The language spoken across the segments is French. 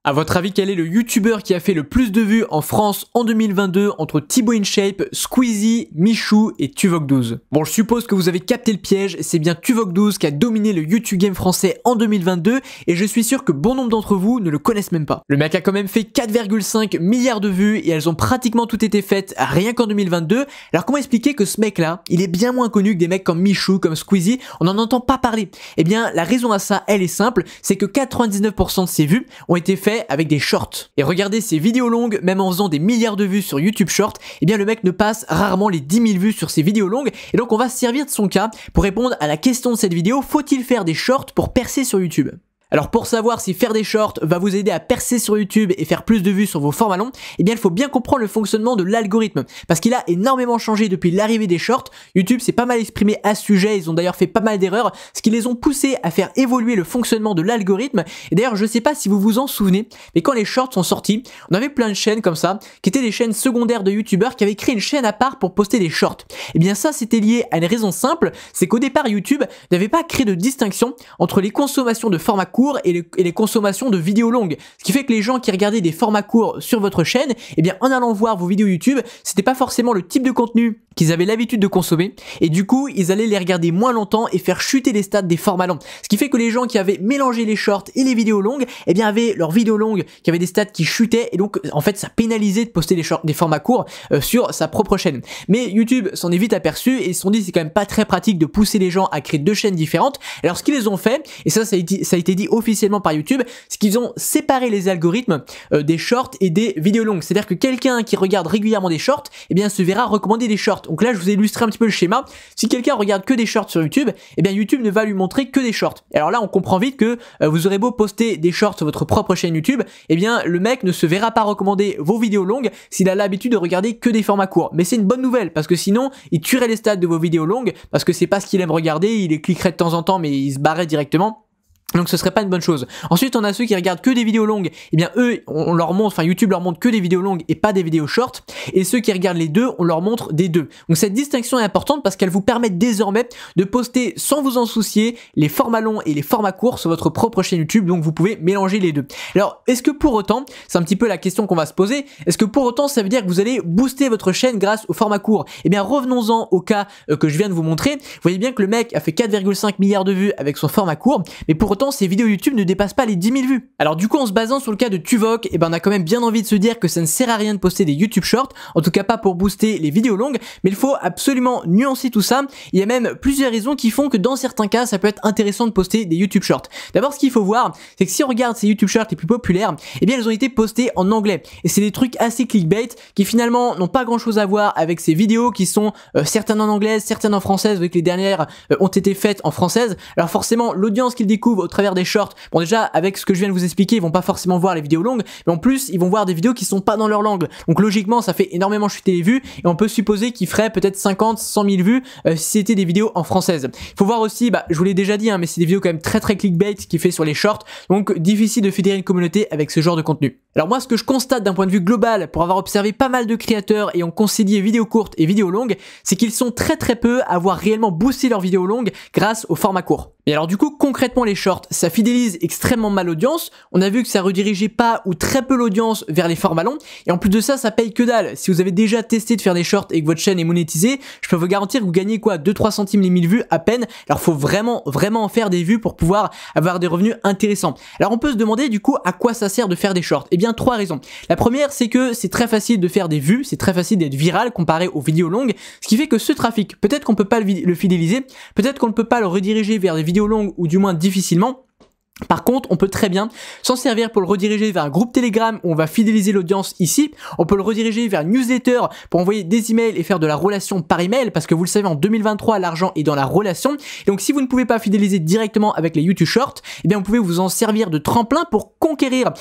À votre avis, quel est le youtubeur qui a fait le plus de vues en France en 2022 entre Thibaut InShape, Squeezie, Michou et Tuvok12? Bon, je suppose que vous avez capté le piège, c'est bien Tuvok12 qui a dominé le YouTube Game français en 2022 et je suis sûr que bon nombre d'entre vous ne le connaissent même pas. Le mec a quand même fait 4,5 milliards de vues et elles ont pratiquement toutes été faites rien qu'en 2022. Alors comment expliquer que ce mec-là, il est bien moins connu que des mecs comme Michou, comme Squeezie, on n'en entend pas parler? Eh bien, la raison à ça, elle est simple, c'est que 99% de ses vues ont été faites avec des shorts. Et regardez ces vidéos longues, même en faisant des milliards de vues sur YouTube Short, eh bien le mec ne passe rarement les 10 000 vues sur ses vidéos longues. Et donc on va se servir de son cas pour répondre à la question de cette vidéo: faut-il faire des shorts pour percer sur YouTube? Alors pour savoir si faire des shorts va vous aider à percer sur YouTube et faire plus de vues sur vos formats longs, eh bien il faut bien comprendre le fonctionnement de l'algorithme, parce qu'il a énormément changé depuis l'arrivée des shorts. YouTube s'est pas mal exprimé à ce sujet, ils ont d'ailleurs fait pas mal d'erreurs, ce qui les ont poussés à faire évoluer le fonctionnement de l'algorithme. Et d'ailleurs je sais pas si vous vous en souvenez, mais quand les shorts sont sortis, on avait plein de chaînes comme ça, qui étaient des chaînes secondaires de youtubeurs qui avaient créé une chaîne à part pour poster des shorts. Et bien ça c'était lié à une raison simple, c'est qu'au départ YouTube n'avait pas créé de distinction entre les consommations de formats courts et les consommations de vidéos longues. Ce qui fait que les gens qui regardaient des formats courts sur votre chaîne, eh bien en allant voir vos vidéos YouTube, c'était pas forcément le type de contenu qu'ils avaient l'habitude de consommer, et du coup ils allaient les regarder moins longtemps et faire chuter les stats des formats longs. Ce qui fait que les gens qui avaient mélangé les shorts et les vidéos longues, eh bien avaient leurs vidéos longues qui avaient des stats qui chutaient, et donc en fait ça pénalisait de poster des formats courts sur sa propre chaîne. Mais YouTube s'en est vite aperçu et ils se sont dit c'est quand même pas très pratique de pousser les gens à créer deux chaînes différentes. Alors ce qu'ils les ont fait, et ça a été dit officiellement par YouTube, c'est qu'ils ont séparé les algorithmes des shorts et des vidéos longues. C'est-à-dire que quelqu'un qui regarde régulièrement des shorts, eh bien se verra recommander des shorts. Donc là je vous ai illustré un petit peu le schéma. Si quelqu'un regarde que des shorts sur YouTube, eh bien YouTube ne va lui montrer que des shorts. Et alors là on comprend vite que vous aurez beau poster des shorts sur votre propre chaîne YouTube, eh bien le mec ne se verra pas recommander vos vidéos longues s'il a l'habitude de regarder que des formats courts. Mais c'est une bonne nouvelle, parce que sinon il tuerait les stats de vos vidéos longues, parce que c'est pas ce qu'il aime regarder, il les cliquerait de temps en temps mais il se barrait directement. Donc ce serait pas une bonne chose. Ensuite on a ceux qui regardent que des vidéos longues, et bien eux on leur montre, enfin YouTube leur montre que des vidéos longues et pas des vidéos short, et ceux qui regardent les deux on leur montre des deux. Donc cette distinction est importante parce qu'elle vous permet désormais de poster sans vous en soucier les formats longs et les formats courts sur votre propre chaîne YouTube, donc vous pouvez mélanger les deux. Alors est-ce que pour autant, c'est un petit peu la question qu'on va se poser, est-ce que pour autant ça veut dire que vous allez booster votre chaîne grâce au format court? Eh bien revenons-en au cas que je viens de vous montrer. Vous voyez bien que le mec a fait 4,5 milliards de vues avec son format court, mais pour autant ces vidéos YouTube ne dépassent pas les 10 000 vues. Alors du coup en se basant sur le cas de Tuvok, eh ben on a quand même bien envie de se dire que ça ne sert à rien de poster des YouTube Shorts, en tout cas pas pour booster les vidéos longues, mais il faut absolument nuancer tout ça. Il y a même plusieurs raisons qui font que dans certains cas ça peut être intéressant de poster des YouTube Shorts. D'abord ce qu'il faut voir, c'est que si on regarde ces YouTube Shorts les plus populaires, eh bien elles ont été postées en anglais, et c'est des trucs assez clickbait qui finalement n'ont pas grand chose à voir avec ces vidéos qui sont certaines en anglaise, certaines en française, vu que les dernières ont été faites en française. Alors forcément l'audience qu'ils découvrent au travers des shorts, bon déjà avec ce que je viens de vous expliquer, ils vont pas forcément voir les vidéos longues, mais en plus ils vont voir des vidéos qui sont pas dans leur langue, donc logiquement ça fait énormément chuter les vues, et on peut supposer qu'ils feraient peut-être 50, 100 000 vues si c'était des vidéos en française. Il faut voir aussi, je vous l'ai déjà dit, mais c'est des vidéos quand même très clickbait qui fait sur les shorts, donc difficile de fédérer une communauté avec ce genre de contenu. Alors moi ce que je constate d'un point de vue global, pour avoir observé pas mal de créateurs ayant concilié vidéos courtes et vidéos longues, c'est qu'ils sont très peu à avoir réellement boosté leurs vidéos longues grâce au format court. Et alors du coup concrètement les shorts, ça fidélise extrêmement mal l'audience, on a vu que ça redirigeait pas ou très peu l'audience vers les formats longs, et en plus de ça, ça paye que dalle. Si vous avez déjà testé de faire des shorts et que votre chaîne est monétisée, je peux vous garantir que vous gagnez quoi, 2-3 centimes les 1000 vues à peine. Alors faut vraiment en faire des vues pour pouvoir avoir des revenus intéressants. Alors on peut se demander du coup à quoi ça sert de faire des shorts. Eh bien 3 raisons. La première c'est que c'est très facile de faire des vues, c'est très facile d'être viral comparé aux vidéos longues, ce qui fait que ce trafic, peut-être qu'on peut pas le fidéliser, peut-être qu'on ne peut pas le rediriger vers des vidéos longues, ou du moins difficilement. Par contre, on peut très bien s'en servir pour le rediriger vers un groupe Telegram où on va fidéliser l'audience ici. On peut le rediriger vers une newsletter pour envoyer des emails et faire de la relation par email, parce que vous le savez, en 2023, l'argent est dans la relation. Et donc, si vous ne pouvez pas fidéliser directement avec les YouTube Shorts, eh bien, vous pouvez vous en servir de tremplin pour conquérir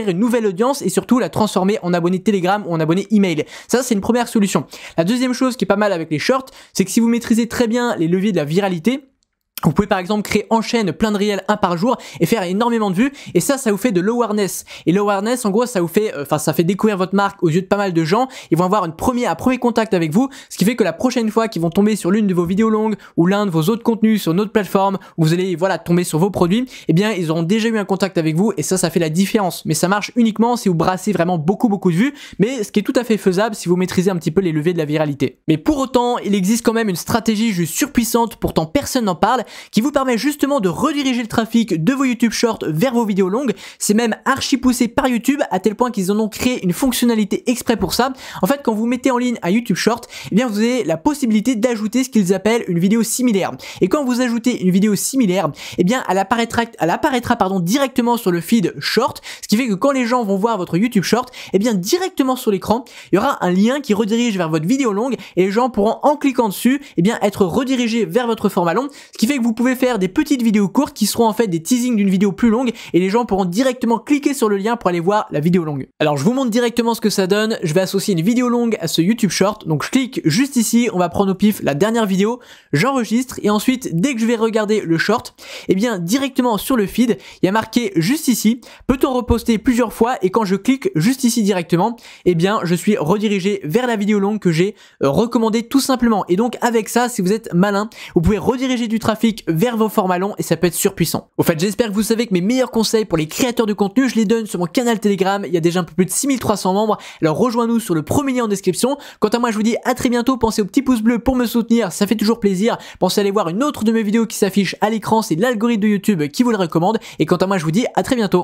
une nouvelle audience et surtout la transformer en abonné Telegram ou en abonné email. Ça, c'est une première solution. La deuxième chose qui est pas mal avec les Shorts, c'est que si vous maîtrisez très bien les leviers de la viralité, Vous pouvez par exemple créer en chaîne plein de réels un par jour et faire énormément de vues, et ça vous fait de l'awareness. Et l'awareness, en gros, ça vous fait, ça fait découvrir votre marque aux yeux de pas mal de gens. Ils vont avoir un premier contact avec vous, ce qui fait que la prochaine fois qu'ils vont tomber sur l'une de vos vidéos longues ou l'un de vos autres contenus sur une autre plateforme où vous allez tomber sur vos produits, eh bien ils auront déjà eu un contact avec vous, et ça fait la différence. Mais ça marche uniquement si vous brassez vraiment beaucoup de vues, mais ce qui est tout à fait faisable si vous maîtrisez un petit peu les leviers de la viralité. Mais pour autant, il existe quand même une stratégie juste surpuissante, pourtant personne n'en parle, qui vous permet justement de rediriger le trafic de vos YouTube Shorts vers vos vidéos longues. C'est même archi poussé par YouTube, à tel point qu'ils en ont créé une fonctionnalité exprès pour ça. En fait, quand vous mettez en ligne un YouTube Short, eh bien vous avez la possibilité d'ajouter ce qu'ils appellent une vidéo similaire. Et quand vous ajoutez une vidéo similaire, eh bien elle apparaîtra directement sur le feed Short, ce qui fait que quand les gens vont voir votre YouTube Short, eh bien directement sur l'écran, il y aura un lien qui redirige vers votre vidéo longue, et les gens pourront, en cliquant dessus, eh bien être redirigés vers votre format long, ce qui fait que vous pouvez faire des petites vidéos courtes qui seront en fait des teasings d'une vidéo plus longue, et les gens pourront directement cliquer sur le lien pour aller voir la vidéo longue. Alors je vous montre directement ce que ça donne. Je vais associer une vidéo longue à ce YouTube Short, donc je clique juste ici, on va prendre au pif la dernière vidéo, j'enregistre, et ensuite dès que je vais regarder le short, et bien directement sur le feed, il y a marqué juste ici, peut-on reposter plusieurs fois, et quand je clique juste ici directement, et bien je suis redirigé vers la vidéo longue que j'ai recommandée tout simplement. Et donc avec ça, si vous êtes malin, vous pouvez rediriger du trafic vers vos formats longs, et ça peut être surpuissant. Au fait, j'espère que vous savez que mes meilleurs conseils pour les créateurs de contenu, je les donne sur mon canal Telegram. Il y a déjà un peu plus de 6300 membres, alors rejoins-nous sur le premier lien en description. Quant à moi, je vous dis à très bientôt. Pensez au petit pouce bleu pour me soutenir, ça fait toujours plaisir. Pensez à aller voir une autre de mes vidéos qui s'affiche à l'écran, c'est l'algorithme de YouTube qui vous le recommande. Et quant à moi, je vous dis à très bientôt.